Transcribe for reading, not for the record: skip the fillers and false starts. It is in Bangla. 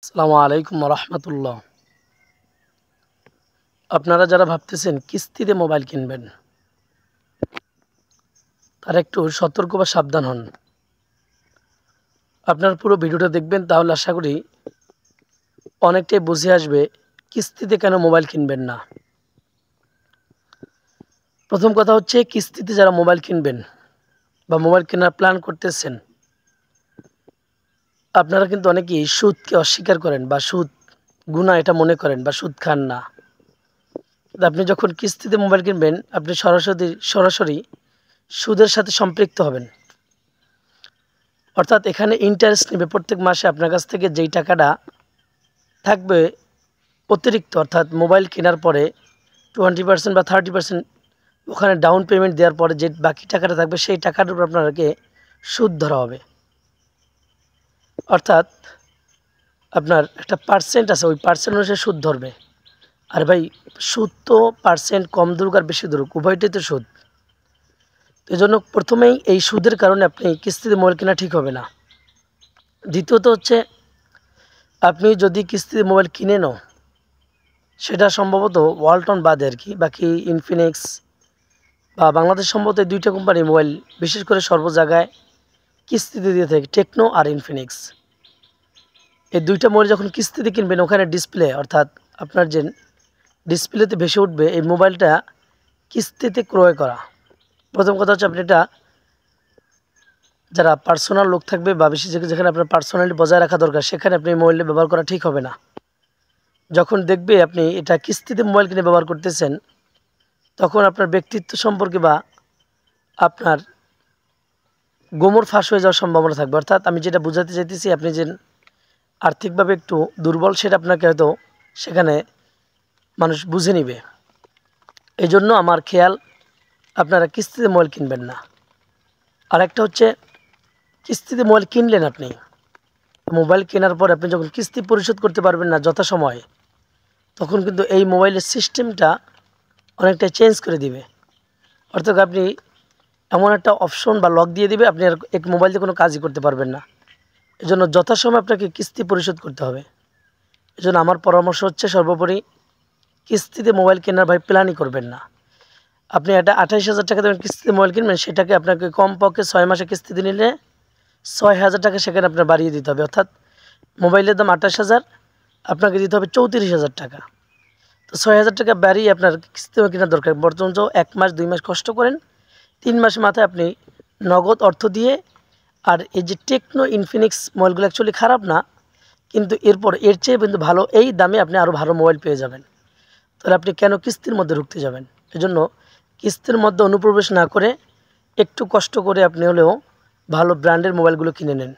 আসসালামু আলাইকুম রহমতুল্লাহ। আপনারা যারা ভাবতেছেন কিস্তিতে মোবাইল কিনবেন, তারা একটু সতর্ক বা সাবধান হন। আপনার পুরো ভিডিওটা দেখবেন, তাহলে আশা করি অনেকটাই বুঝে আসবে কিস্তিতে কেন মোবাইল কিনবেন না। প্রথম কথা হচ্ছে, কিস্তিতে যারা মোবাইল কিনবেন বা মোবাইল কেনার প্ল্যান করতেছেন, আপনারা কিন্তু অনেকেই সুদকে অস্বীকার করেন বা সুদ গুনাহ এটা মনে করেন বা সুদ খান না। আপনি যখন কিস্তিতে মোবাইল কিনবেন, আপনি সরাসরি সুদের সাথে সম্পৃক্ত হবেন। অর্থাৎ এখানে ইন্টারেস্ট নেবে প্রত্যেক মাসে আপনার কাছ থেকে যেই টাকাটা থাকবে অতিরিক্ত, অর্থাৎ মোবাইল কেনার পরে 20% বা 30% ওখানে ডাউন পেমেন্ট দেওয়ার পরে যে বাকি টাকাটা থাকবে, সেই টাকাটার উপর আপনাকে সুদ ধরা হবে। অর্থাৎ আপনার একটা পার্সেন্ট আছে, ওই পার্সেন্ট অনুসারে সুদ ধরবে। আর ভাই, সুদ তো পার্সেন্ট কম ধরুক আর বেশি ধরুক, উভয়টাই তো সুদ। তো এই জন্য প্রথমেই এই সুদের কারণে আপনি কিস্তিতে মোবাইল কেনা ঠিক হবে না। দ্বিতীয়ত হচ্ছে, আপনি যদি কিস্তিতে মোবাইল কিনেনও, সেটা সম্ভবত ওয়ালটন বাদে আর কি, বাকি ইনফিনিক্স বা বাংলাদেশ সম্ভবত এই দুইটা কোম্পানি মোবাইল বিশেষ করে সর্ব জায়গায় কিস্তিতে দিয়ে থাকে, টেকনো আর ইনফিনিক্স। এই দুইটা মোবাইল যখন কিস্তিতে কিনবেন, ওখানে ডিসপ্লে, অর্থাৎ আপনার যে ডিসপ্লেতে ভেসে উঠবে এই মোবাইলটা কিস্তিতে ক্রয় করা। প্রথম কথা হচ্ছে, আপনি এটা যারা পার্সোনাল লোক থাকবে বা বেশি যেখানে আপনার পার্সোনালি বজায় রাখা দরকার, সেখানে আপনি মোবাইলটা ব্যবহার করা ঠিক হবে না। যখন দেখবে আপনি এটা কিস্তিতে মোবাইল কিনে ব্যবহার করতেছেন, তখন আপনার ব্যক্তিত্ব সম্পর্কে বা আপনার গোমর ফাঁস হয়ে যাওয়ার সম্ভাবনা থাকবে। অর্থাৎ আমি যেটা বোঝাতে চাইতেছি, আপনি যে আর্থিকভাবে একটু দুর্বল, সেটা আপনাকে হয়তো সেখানে মানুষ বুঝে নিবে। এই জন্য আমার খেয়াল, আপনারা কিস্তিতে মোবাইল কিনবেন না। আর একটা হচ্ছে, কিস্তিতে মোবাইল কিনলেন আপনি, মোবাইল কেনার পর আপনি যখন কিস্তি পরিশোধ করতে পারবেন না যথাসময়ে, তখন কিন্তু এই মোবাইলের সিস্টেমটা অনেকটা চেঞ্জ করে দিবে। অর্থাৎ আপনি এমন একটা অপশন বা লক দিয়ে দিবে, আপনি আর এক মোবাইল দিয়ে কোনো কাজই করতে পারবেন না। এজন্য যথাসময়ে আপনাকে কিস্তি পরিশোধ করতে হবে। এজন্য আমার পরামর্শ হচ্ছে, সর্বোপরি কিস্তিতে মোবাইল কেনার ভাই প্ল্যানই করবেন না। আপনি একটা 28,000 টাকা দেবেন কিস্তিতে মোবাইল কিনবেন, সেটাকে আপনাকে কমপক্ষে 6 মাসে কিস্তিতে নিলে 6,000 টাকা সেখানে আপনার বাড়িয়ে দিতে হবে। অর্থাৎ মোবাইলের দাম 28,000, আপনাকে দিতে হবে 34,000 টাকা। তো 6,000 টাকা বাড়িয়ে আপনার কিস্তিতে কেনার দরকার। বরঞ্চ 1 মাস 2 মাস কষ্ট করেন, 3 মাস মাথায় আপনি নগদ অর্থ দিয়ে। আর এই যে টেকনো ইনফিনিক্স মোবাইলগুলো অ্যাকচুয়ালি খারাপ না, কিন্তু এর চেয়ে কিন্তু ভালো, এই দামে আপনি আরও ভালো মোবাইল পেয়ে যাবেন। তাহলে আপনি কেন কিস্তির মধ্যে ঢুকতে যাবেন? এজন্য কিস্তির মধ্যে অনুপ্রবেশ না করে একটু কষ্ট করে আপনি হলেও ভালো ব্র্যান্ডের মোবাইলগুলো কিনে নেন।